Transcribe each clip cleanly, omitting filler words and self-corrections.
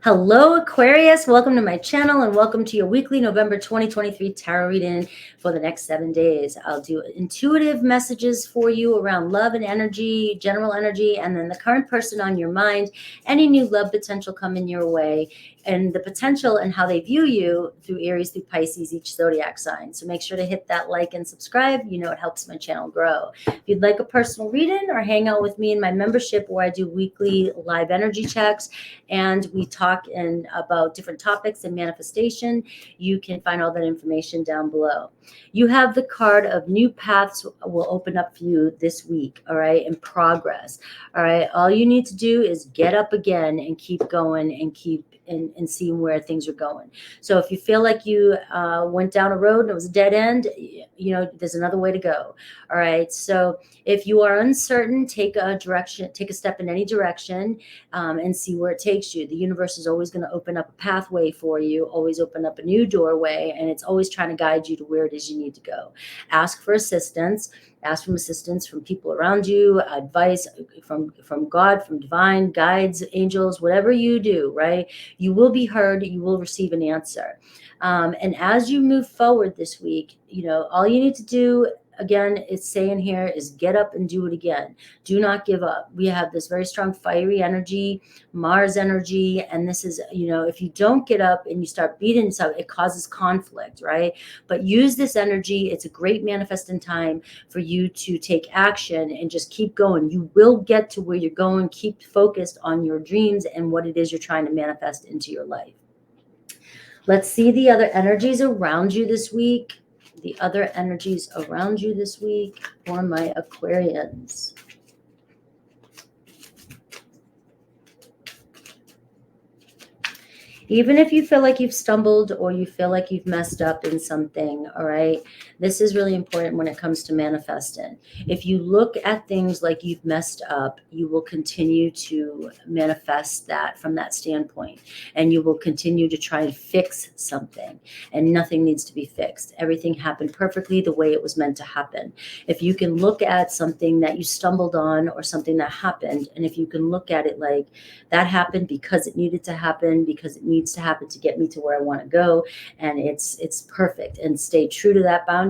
Hello, Aquarius. Welcome to my channel and welcome to your weekly November 2023 tarot reading for the next 7 days. I'll do intuitive messages for you around love and energy, general energy, and then the current person on your mind, any new love potential coming your way, and the potential and how they view you through Aries, through Pisces, each zodiac sign. So make sure to hit that like and subscribe. You know, it helps my channel grow. If you'd like a personal reading or hang out with me in my membership where I do weekly live energy checks and we talk about different topics and manifestation, you can find all that information down below. You have the card of new paths will open up for you this week, all right, in progress. All right, all you need to do is get up again and keep going and keep and seeing where things are going. So if you feel like you went down a road and it was a dead end, you know, there's another way to go. All right, so if you are uncertain, take a step in any direction, and see where it takes you. The universe is always going to open up a pathway for you, always open up a new doorway, and it's always trying to guide you to where it is you need to go. Ask for assistance. Ask for assistance from people around you, advice from God, from divine guides, angels, whatever you do, right? You will be heard. You will receive an answer. And as you move forward this week, you know, all you need to do, again, it's saying here, is get up and do it again. Do not give up. We have this very strong fiery energy, Mars energy, and this is, you know, if you don't get up and you start beating yourself, it causes conflict, right? But use this energy. It's a great manifesting time for you to take action and just keep going. You will get to where you're going. Keep focused on your dreams and what it is you're trying to manifest into your life. Let's see the other energies around you this week. The other energies around you this week for my Aquarians. Even if you feel like you've stumbled or you feel like you've messed up in something, all right, this is really important when it comes to manifesting. If you look at things like you've messed up, you will continue to manifest that from that standpoint, and you will continue to try and fix something, and nothing needs to be fixed. Everything happened perfectly the way it was meant to happen. If you can look at something that you stumbled on or something that happened, and if you can look at it like that happened because it needed to happen, because it needs to happen to get me to where I want to go, and it's perfect, and stay true to that boundary,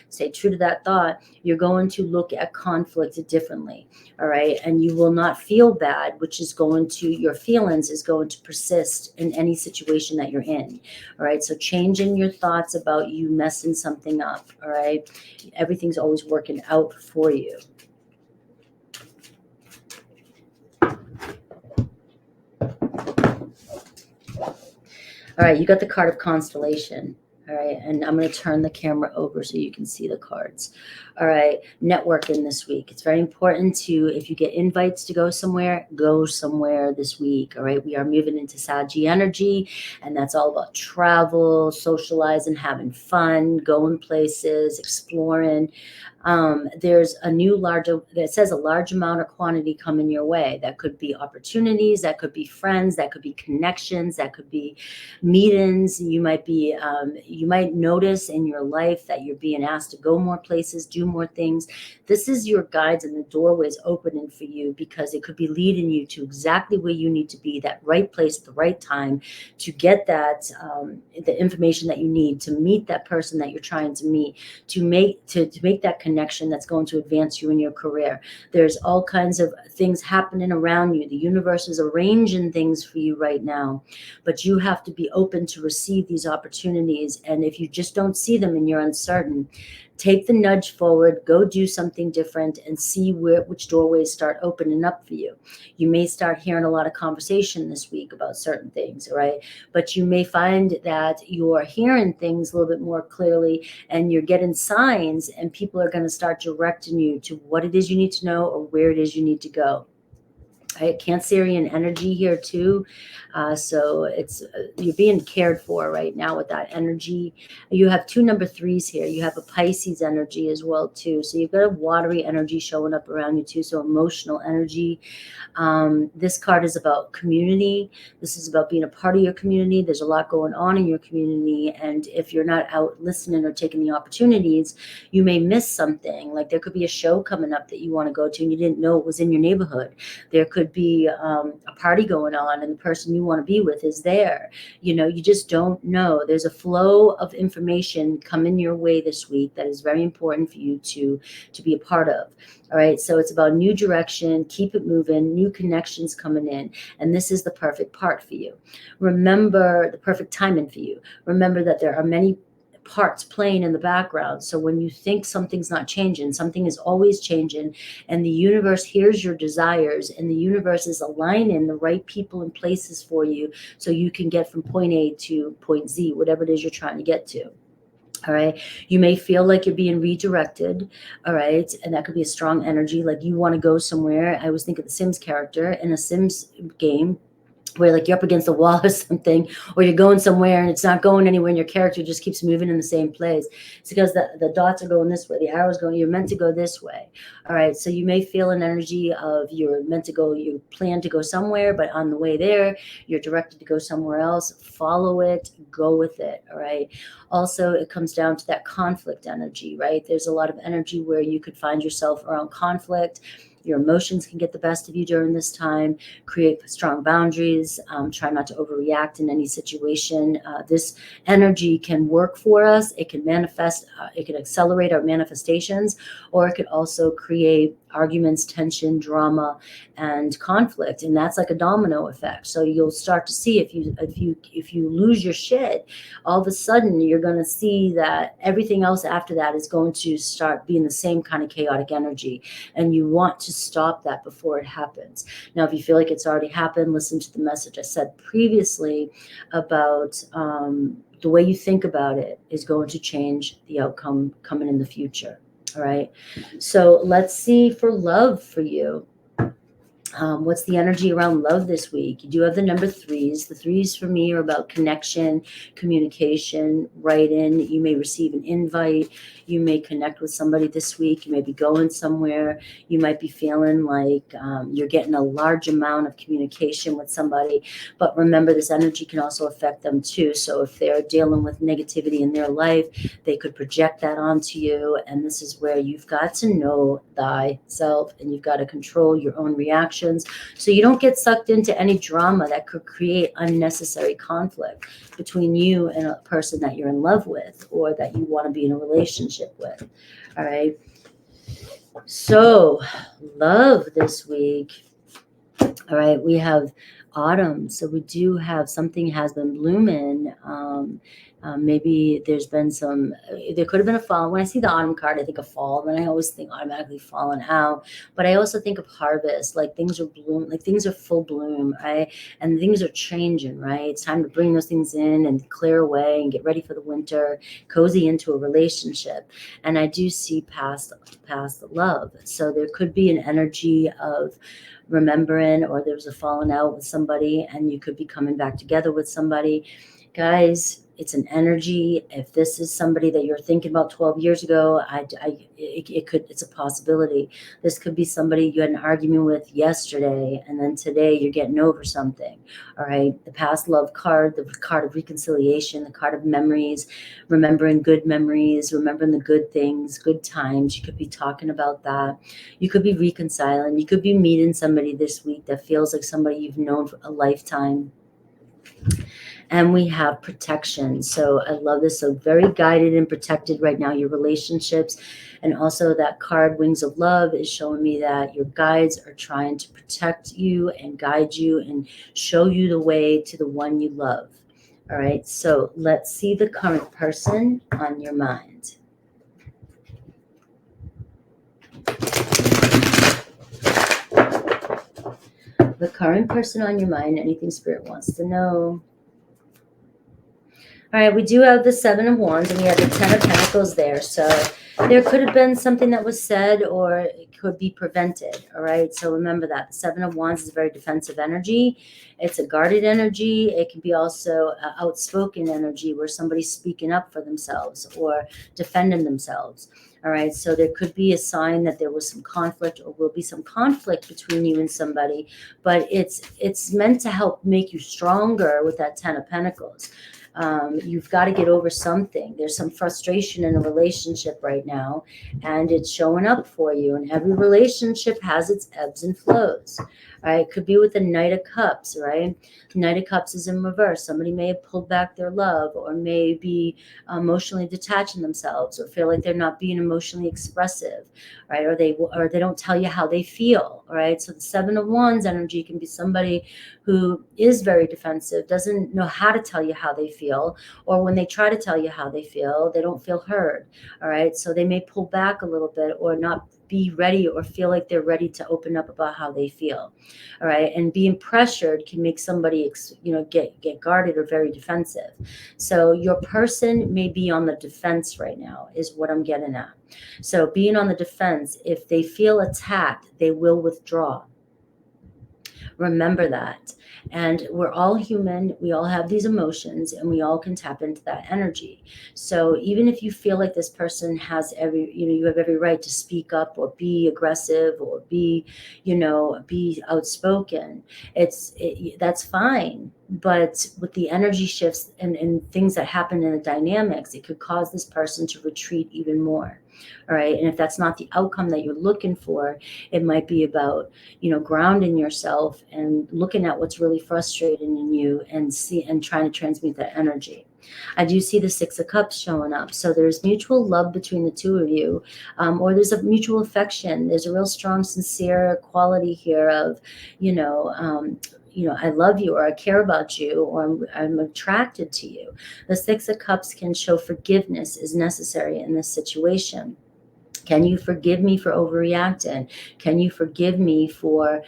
stay true to that thought, you're going to look at conflict differently, all right? And you will not feel bad, which is going to, your feelings is going to persist in any situation that you're in, all right? So changing your thoughts about you messing something up, all right? Everything's always working out for you. All right, you got the card of constellation. All right, and I'm going to turn the camera over so you can see the cards. All right, networking this week. It's very important to, if you get invites to go somewhere this week. All right, we are moving into Saggy energy, and that's all about travel, socializing, having fun, going places, exploring. There's a new that says a large amount of quantity coming your way. That could be opportunities, that could be friends, that could be connections, that could be meetings. You might be, you might notice in your life that you're being asked to go more places, do more things. This is your guides and the doorways opening for you, because it could be leading you to exactly where you need to be, that right place at the right time, to get that the information that you need to meet that person that you're trying to meet, to make that connection that's going to advance you in your career. There's all kinds of things happening around you. The universe is arranging things for you right now, but you have to be open to receive these opportunities. And if you just don't see them and you're uncertain, take the nudge forward, go do something different, and see which doorways start opening up for you. You may start hearing a lot of conversation this week about certain things, right? But you may find that you're hearing things a little bit more clearly, and you're getting signs, and people are going to start directing you to what it is you need to know or where it is you need to go. Cancerian energy here too, so it's you're being cared for right now with that energy. You have two number 3s here. You have a Pisces energy as well too, so you've got a watery energy showing up around you too, so emotional energy. This card is about community. This is about being a part of your community. There's a lot going on in your community, and if you're not out listening or taking the opportunities, you may miss something. Like there could be a show coming up that you want to go to and you didn't know it was in your neighborhood. There could could be a party going on and the person you want to be with is there. You know, you just don't know. There's a flow of information coming your way this week that is very important for you to be a part of. All right, so it's about new direction, keep it moving, new connections coming in, and this is the perfect part for you. Remember the perfect timing for you. Remember that there are many parts playing in the background. So when you think something's not changing, something is always changing, and the universe hears your desires, and the universe is aligning the right people and places for you so you can get from point A to point Z, whatever it is you're trying to get to. All right. You may feel like you're being redirected. All right. And that could be a strong energy. Like you want to go somewhere. I always think of the Sims character in a Sims game where like you're up against a wall or something, or you're going somewhere and it's not going anywhere and your character just keeps moving in the same place. It's because the dots are going this way, the arrow's going, you're meant to go this way. All right, so you may feel an energy of you're meant to go, you plan to go somewhere, but on the way there, you're directed to go somewhere else. Follow it, go with it, all right? Also, it comes down to that conflict energy, right? There's a lot of energy where you could find yourself around conflict. Your emotions can get the best of you during this time. Create strong boundaries. Try not to overreact in any situation. This energy can work for us. It can manifest. It can accelerate our manifestations, or it could also create arguments, tension, drama, and conflict, and that's like a domino effect. So you'll start to see if you lose your shit, all of a sudden you're going to see that everything else after that is going to start being the same kind of chaotic energy, and you want to stop that before it happens. Now, if you feel like it's already happened, listen to the message I said previously about the way you think about it is going to change the outcome coming in the future. All right. So let's see for love for you. What's the energy around love this week? You do have the number 3s. The 3s for me are about connection, communication, write-in. You may receive an invite. You may connect with somebody this week. You may be going somewhere. You might be feeling like you're getting a large amount of communication with somebody. But remember, this energy can also affect them too. So if they're dealing with negativity in their life, they could project that onto you. And this is where you've got to know thyself, and you've got to control your own reactions, so you don't get sucked into any drama that could create unnecessary conflict between you and a person that you're in love with or that you want to be in a relationship with. All right. So love this week. All right. We have autumn. So we do have something has been blooming. Maybe there's been there could have been a fall. When I see the autumn card, I think of fall, then I always think automatically falling out. But I also think of harvest, like things are bloom, like things are full bloom, right? And things are changing, right? It's time to bring those things in and clear away and get ready for the winter, cozy into a relationship. And I do see past love. So there could be an energy of remembering, or there's a falling out with somebody and you could be coming back together with somebody. Guys, it's an energy. If this is somebody that you're thinking about 12 years ago, it's a possibility. This could be somebody you had an argument with yesterday, and then today you're getting over something. All right. The past love card, the card of reconciliation, the card of memories, remembering good memories, remembering the good things, good times. You could be talking about that. You could be reconciling. You could be meeting somebody this week that feels like somebody you've known for a lifetime. And we have protection. So I love this. So very guided and protected right now, your relationships. And also that card, Wings of Love, is showing me that your guides are trying to protect you and guide you and show you the way to the one you love. All right. So let's see the current person on your mind. The current person on your mind, anything Spirit wants to know. All right, we do have the 7 of Wands, and we have the 10 of Pentacles there. So there could have been something that was said, or it could be prevented. All right, so remember that. The 7 of Wands is a very defensive energy. It's a guarded energy. It can be also an outspoken energy where somebody's speaking up for themselves or defending themselves. All right, so there could be a sign that there was some conflict, or will be some conflict between you and somebody, but it's meant to help make you stronger with that 10 of Pentacles. You've got to get over something. There's some frustration in a relationship right now, and it's showing up for you. And every relationship has its ebbs and flows. right? It could be with the Knight of Cups, right? Knight of Cups is in reverse. Somebody may have pulled back their love, or may be emotionally detaching themselves, or feel like they're not being emotionally expressive, right? Or they don't tell you how they feel, right? So the Seven of Wands energy can be somebody who is very defensive, doesn't know how to tell you how they feel, or when they try to tell you how they feel, they don't feel heard, all right? So they may pull back a little bit, or not be ready, or feel like they're ready to open up about how they feel, all right? And being pressured can make somebody, get guarded or very defensive. So your person may be on the defense right now, is what I'm getting at. So being on the defense, if they feel attacked, they will withdraw. Remember that. And we're all human. We all have these emotions, and we all can tap into that energy. So even if you feel like this person has you have every right to speak up, or be aggressive, or be outspoken, that's fine. But with the energy shifts and things that happen in the dynamics, it could cause this person to retreat even more. All right. And if that's not the outcome that you're looking for, it might be about grounding yourself and looking at what's really frustrating in you, and trying to transmute that energy. I do see the Six of Cups showing up. So there's mutual love between the two of you, or there's a mutual affection. There's a real strong, sincere quality here of, I love you, or I care about you, or I'm attracted to you. The Six of Cups can show forgiveness is necessary in this situation. Can you forgive me for overreacting? Can you forgive me for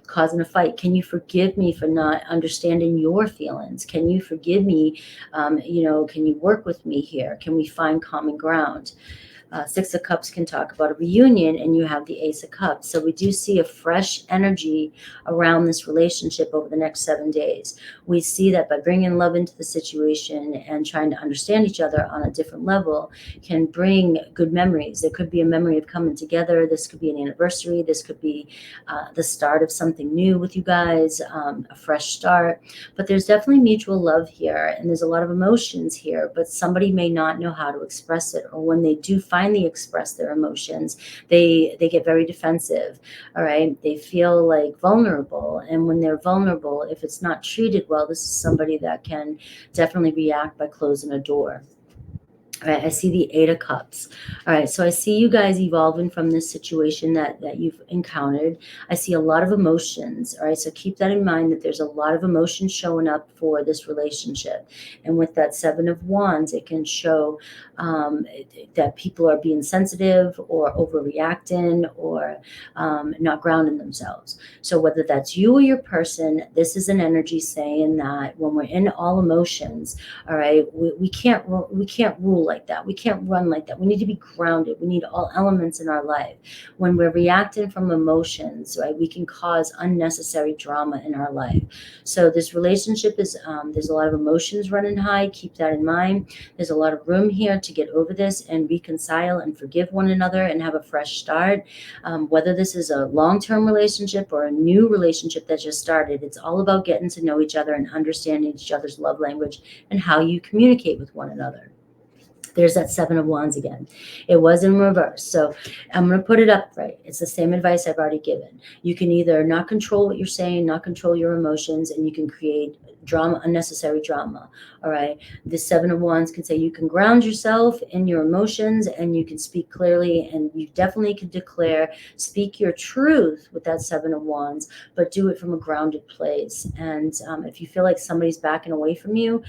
causing a fight? Can you forgive me for not understanding your feelings? Can you forgive me? Can you work with me here? Can we find common ground? Six of Cups can talk about a reunion, and you have the Ace of Cups. So we do see a fresh energy around this relationship over the next 7 days. We see that by bringing love into the situation and trying to understand each other on a different level can bring good memories. There could be a memory of coming together. This could be an anniversary. This could be the start of something new with you guys, a fresh start. But there's definitely mutual love here, and there's a lot of emotions here, but somebody may not know how to express it, or when they do finally express their emotions, they get very defensive. All right, they feel like vulnerable, and when they're vulnerable, if it's not treated well, this is somebody that can definitely react by closing a door. All right, I see the Eight of Cups. All right, so I see you guys evolving from this situation that you've encountered. I see a lot of emotions. All right, so keep that in mind, that there's a lot of emotions showing up for this relationship. And with that Seven of Wands, it can show that people are being sensitive, or overreacting, or not grounding themselves. So whether that's you or your person, this is an energy saying that when we're in all emotions, all right, we can't rule like that. We can't run like that. We need to be grounded. We need all elements in our life. When we're reacting from emotions, right, we can cause unnecessary drama in our life. So this relationship is, there's a lot of emotions running high. Keep that in mind. There's a lot of room here to get over this and reconcile and forgive one another and have a fresh start. Whether this is a long-term relationship or a new relationship that just started, it's all about getting to know each other and understanding each other's love language and how you communicate with one another. There's that Seven of Wands again. It was in reverse. So I'm going to put it up right. It's the same advice I've already given. You can either not control what you're saying, not control your emotions, and you can create drama, unnecessary drama. All right. The Seven of Wands can say you can ground yourself in your emotions, and you can speak clearly, and you definitely can speak your truth with that Seven of Wands, but do it from a grounded place. And if you feel like somebody's backing away from you,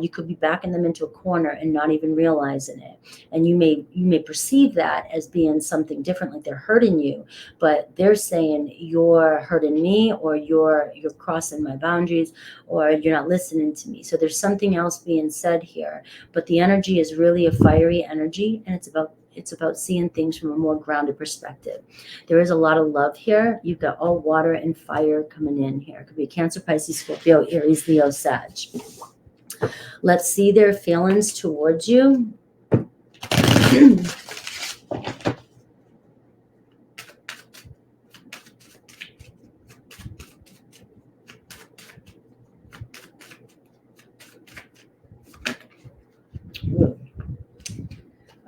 you could be backing them into a corner and not even realizing it. And you may perceive that as being something different, like they're hurting you, but they're saying you're hurting me, or you're crossing my boundaries, or you're not listening to me. So there's something else being said here, but the energy is really a fiery energy, and it's about seeing things from a more grounded perspective. There is a lot of love here. You've got all water and fire coming in here. It could be Cancer, Pisces, Scorpio, Aries, Leo, Sag. Let's see their feelings towards you.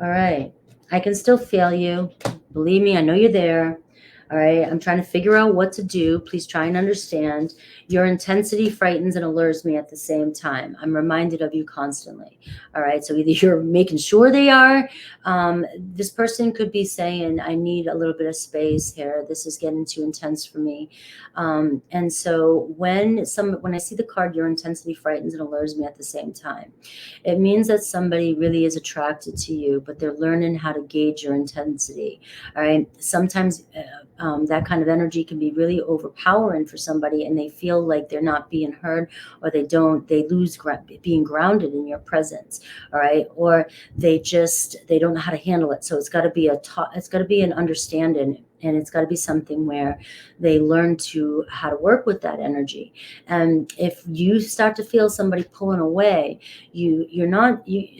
All right. I can still feel you. Believe me, I know you're there. All right, I'm trying to figure out what to do. Please try and understand. Your intensity frightens and allures me at the same time. I'm reminded of you constantly. All right, so either you're making sure they are. This person could be saying, I need a little bit of space here. This is getting too intense for me. And so when I see the card, your intensity frightens and allures me at the same time, it means that somebody really is attracted to you, but they're learning how to gauge your intensity. All right, sometimes that kind of energy can be really overpowering for somebody, and they feel like they're not being heard, or they lose being grounded in your presence. All right, or they don't know how to handle it. So it's got to be an understanding, and it's got to be something where they learn how to work with that energy. And if you start to feel somebody pulling away, you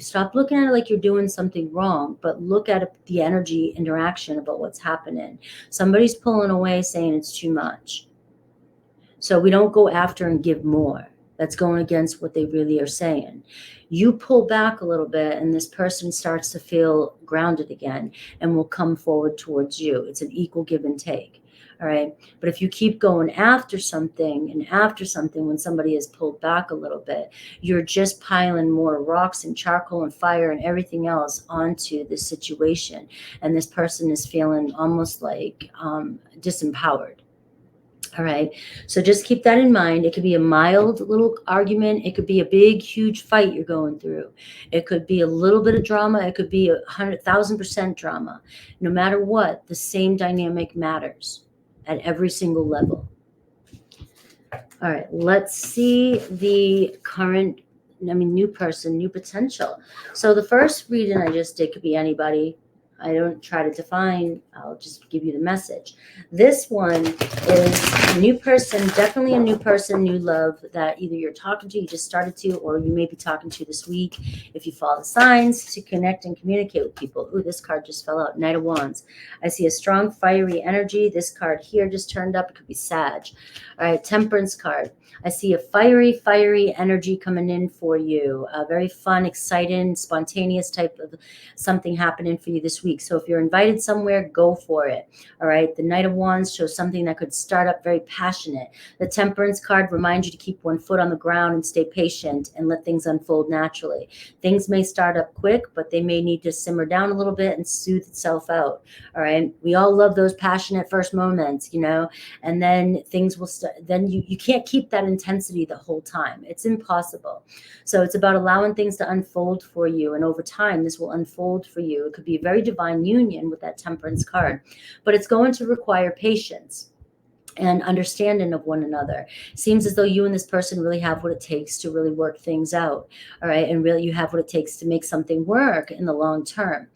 stop looking at it like you're doing something wrong, but look at the energy interaction about what's happening. Somebody's pulling away, saying it's too much. So we don't go after and give more. That's going against what they really are saying. You pull back a little bit, and this person starts to feel grounded again and will come forward towards you. It's an equal give and take. All right. But if you keep going after something when somebody is pulled back a little bit, you're just piling more rocks and charcoal and fire and everything else onto this situation. And this person is feeling almost like disempowered. All right. So just keep that in mind. It could be a mild little argument. It could be a big, huge fight you're going through. It could be a little bit of drama. It could be 100,000% drama. No matter what, the same dynamic matters at every single level. All right. Let's see the new person, new potential. So the first reading I just did could be anybody. I don't try to define. I'll just give you the message. This one is a new person, definitely a new person, new love that either you're talking to, you just started to, or you may be talking to this week. If you follow the signs to connect and communicate with people. Ooh, this card just fell out. Knight of Wands. I see a strong, fiery energy. This card here just turned up. It could be Sag. All right, Temperance card. I see a fiery energy coming in for you. A very fun, exciting, spontaneous type of something happening for you this week. So if you're invited somewhere, go for it. All right. The Knight of Wands shows something that could start up very passionate. The Temperance card reminds you to keep one foot on the ground and stay patient and let things unfold naturally. Things may start up quick, but they may need to simmer down a little bit and soothe itself out. All right. We all love those passionate first moments, and then things will start. Then you can't keep that intensity the whole time. It's impossible. So it's about allowing things to unfold for you. And over time, this will unfold for you. It could be a very divine union with that Temperance card, but it's going to require patience and understanding of one another. Seems as though you and this person really have what it takes to really work things out. All right. And really you have what it takes to make something work in the long term.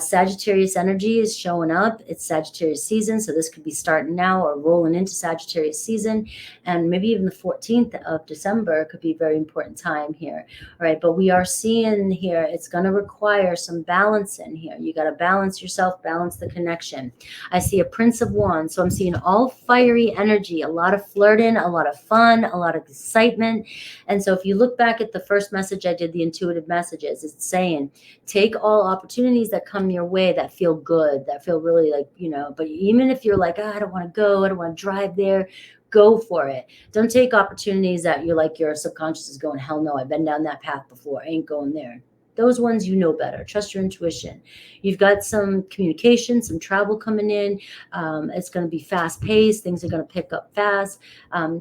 Sagittarius energy is showing up. It's Sagittarius season. So this could be starting now or rolling into Sagittarius season. And maybe even the 14th of December could be a very important time here. All right. But we are seeing here, it's going to require some balance in here. You got to balance yourself, balance the connection. I see a Prince of Wands. So I'm seeing all fiery energy, a lot of flirting, a lot of fun, a lot of excitement. And so if you look back at the first message I did, the intuitive messages, it's saying take all opportunities that come your way that feel good, that feel really like, but even if you're like, I don't want to go, I don't want to drive there, go for it. Don't take opportunities that you're like, your subconscious is going, hell no, I've been down that path before, I ain't going there. Those ones better. Trust your intuition. You've got some communication, some travel coming in. It's going to be fast paced. Things are going to pick up fast.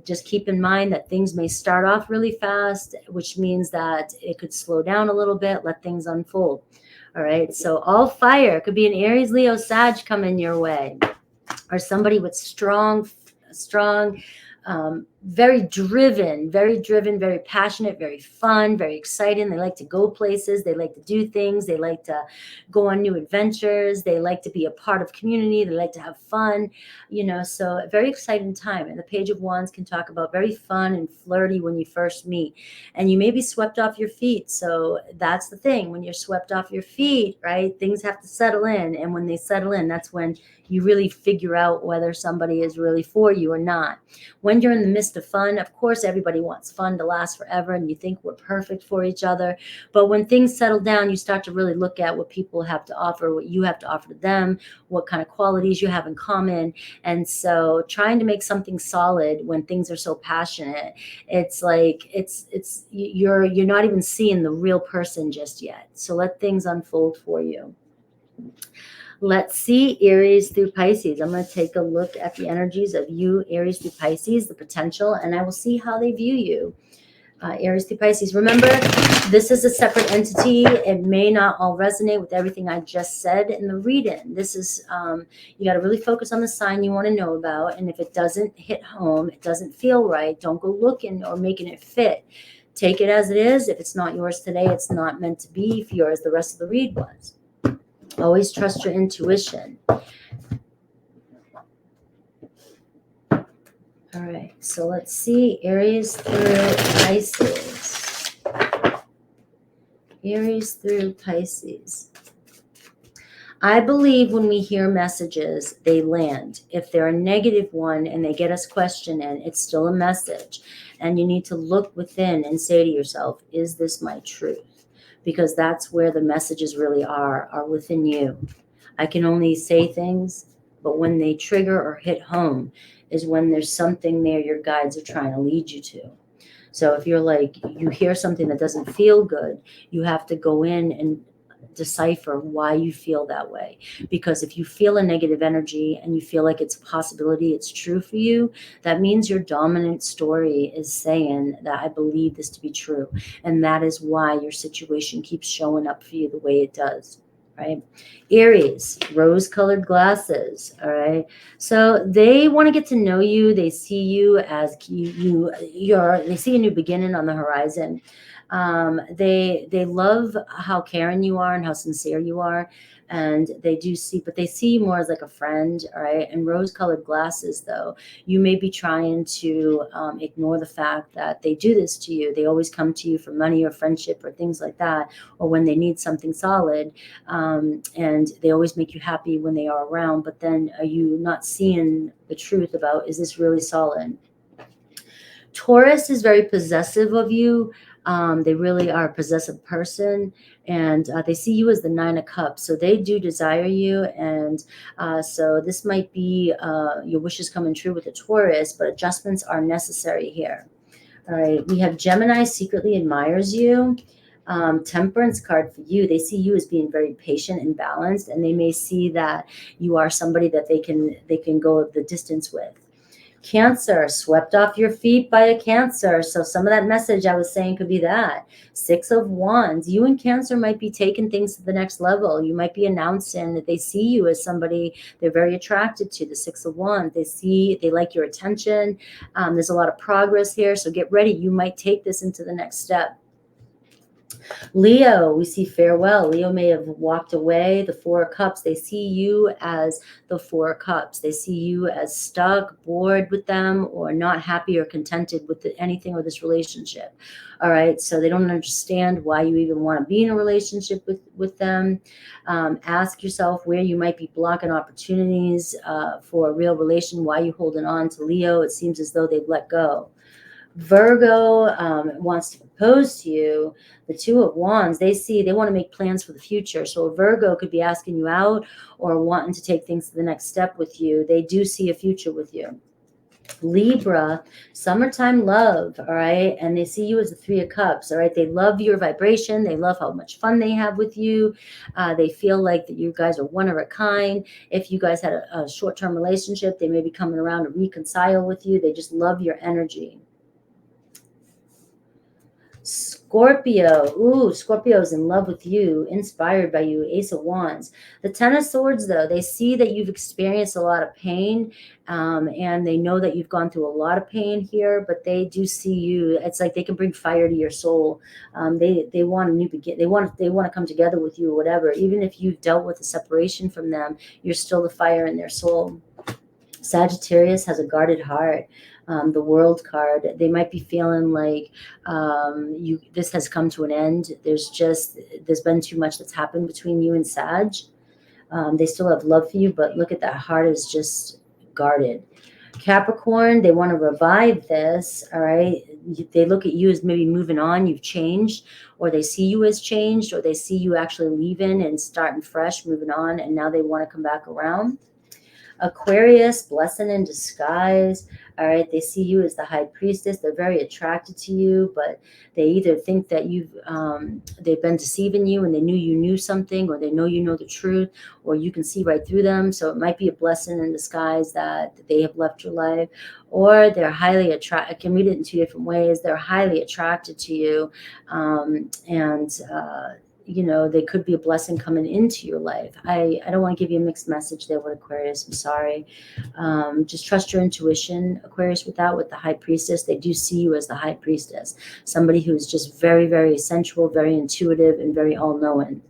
Just keep in mind that things may start off really fast, which means that it could slow down a little bit, let things unfold. All right. So all fire. It could be an Aries, Leo, Sag coming your way, or somebody with strong, very driven, very passionate, very fun, very exciting. They like to go places. They like to do things. They like to go on new adventures. They like to be a part of community. They like to have fun, so a very exciting time. And the Page of Wands can talk about very fun and flirty when you first meet, and you may be swept off your feet. So that's the thing. When you're swept off your feet, right, things have to settle in. And when they settle in, that's when you really figure out whether somebody is really for you or not. When you're in the midst midst of fun. Of course, everybody wants fun to last forever, and you think we're perfect for each other. But when things settle down, you start to really look at what people have to offer, what you have to offer to them, what kind of qualities you have in common. And so trying to make something solid when things are so passionate, it's like you're not even seeing the real person just yet. So let things unfold for you. Let's see Aries through Pisces. I'm going to take a look at the energies of you, Aries through Pisces, the potential, and I will see how they view you. Aries through Pisces. Remember, this is a separate entity. It may not all resonate with everything I just said in the read-in. This is, you got to really focus on the sign you want to know about. And if it doesn't hit home, it doesn't feel right, don't go looking or making it fit. Take it as it is. If it's not yours today, it's not meant to be for yours. The rest of the read was. Always trust your intuition. All right, so let's see Aries through Pisces. Aries through Pisces. I believe when we hear messages, they land. If they're a negative one and they get us questioning, it's still a message. And you need to look within and say to yourself, is this my truth? Because that's where the messages really are within you. I can only say things, but when they trigger or hit home is when there's something there your guides are trying to lead you to. So if you're like, you hear something that doesn't feel good, you have to go in and decipher why you feel that way. Because if you feel a negative energy and you feel like it's a possibility, it's true for you, that means your dominant story is saying that I believe this to be true. And that is why your situation keeps showing up for you the way it does. Right? Aries, rose-colored glasses. All right. So they want to get to know you. They see you as they see a new beginning on the horizon. They love how caring you are and how sincere you are. And they see you more as like a friend. All right. And rose-colored glasses, though, you may be trying to ignore the fact that they do this to you. They always come to you for money or friendship or things like that, or when they need something solid. And they always make you happy when they are around. But then are you not seeing the truth about, is this really solid? Taurus is very possessive of you. They really are a possessive person, and they see you as the 9 of Cups. So they do desire you. And so this might be your wishes coming true with the Taurus, but adjustments are necessary here. All right. We have Gemini secretly admires you. Temperance card for you. They see you as being very patient and balanced, and they may see that you are somebody that they can go the distance with. Cancer, swept off your feet by a Cancer. So some of that message I was saying could be that. 6 of Wands. You and Cancer might be taking things to the next level. You might be announcing that they see you as somebody they're very attracted to. The 6 of Wands. They like your attention. There's a lot of progress here. So get ready. You might take this into the next step. Leo, we see farewell. Leo may have walked away. The 4 of Cups, they see you as the 4 of Cups. They see you as stuck, bored with them, or not happy or contented with anything or this relationship. All right, so they don't understand why you even want to be in a relationship with them. Ask yourself where you might be blocking opportunities for a real relation. Why are you holding on to Leo? It seems as though they've let go. Virgo wants to propose to you. The 2 of Wands, they want to make plans for the future. So a Virgo could be asking you out or wanting to take things to the next step with you. They do see a future with you. Libra, summertime love, all right? And they see you as the 3 of Cups, all right? They love your vibration. They love how much fun they have with you. They feel like that you guys are one of a kind. If you guys had a short-term relationship, they may be coming around to reconcile with you. They just love your energy. Scorpio. Ooh, Scorpio's in love with you, inspired by you. Ace of Wands. The 10 of Swords, though, they see that you've experienced a lot of pain, and they know that you've gone through a lot of pain here, but they do see you. It's like they can bring fire to your soul. They want a new beginning. They want to come together with you or whatever. Even if you've dealt with a separation from them, you're still the fire in their soul. Sagittarius has a guarded heart. The World card, they might be feeling like this has come to an end. There's been too much that's happened between you and Sag. They still have love for you, but look at that heart is just guarded. Capricorn, they want to revive this, all right? They look at you as maybe moving on, you've changed, or they see you as changed, or they see you actually leaving and starting fresh, moving on, and now they want to come back around. Aquarius, blessing in disguise. All right, they see you as the high priestess. They're very attracted to you, but they either think that they've been deceiving you and they knew you knew something, or they know you know the truth, or you can see right through them. So it might be a blessing in disguise that they have left your life, or they're highly attracted. I can read it in two different ways. They're highly attracted to you, you know, they could be a blessing coming into your life. I don't want to give you a mixed message there with Aquarius. I'm sorry. Just trust your intuition, Aquarius, with that. With the high priestess, they do see you as the high priestess, somebody who's just very, very sensual, very intuitive, and very all-knowing.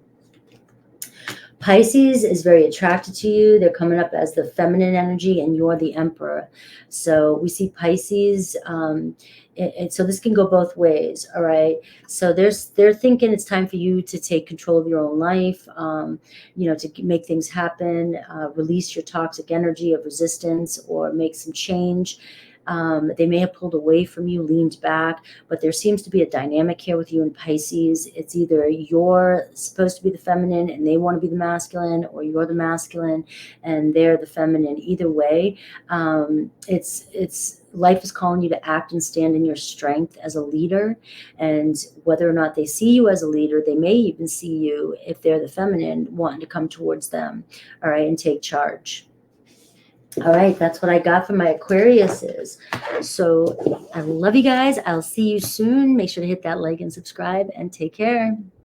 Pisces is very attracted to you. They're coming up as the feminine energy, and you're the emperor. So we see Pisces. So this can go both ways. All right. So they're thinking it's time for you to take control of your own life, you know, to make things happen, release your toxic energy of resistance, or make some change. They may have pulled away from you, leaned back, but there seems to be a dynamic here with you and Pisces. It's either you're supposed to be the feminine and they want to be the masculine, or you're the masculine and they're the feminine. Either way, it's life is calling you to act and stand in your strength as a leader. And whether or not they see you as a leader, they may even see you, if they're the feminine, wanting to come towards them, all right, and take charge. All right, that's what I got for my Aquariuses. So I love you guys. I'll see you soon. Make sure to hit that like and subscribe, and take care.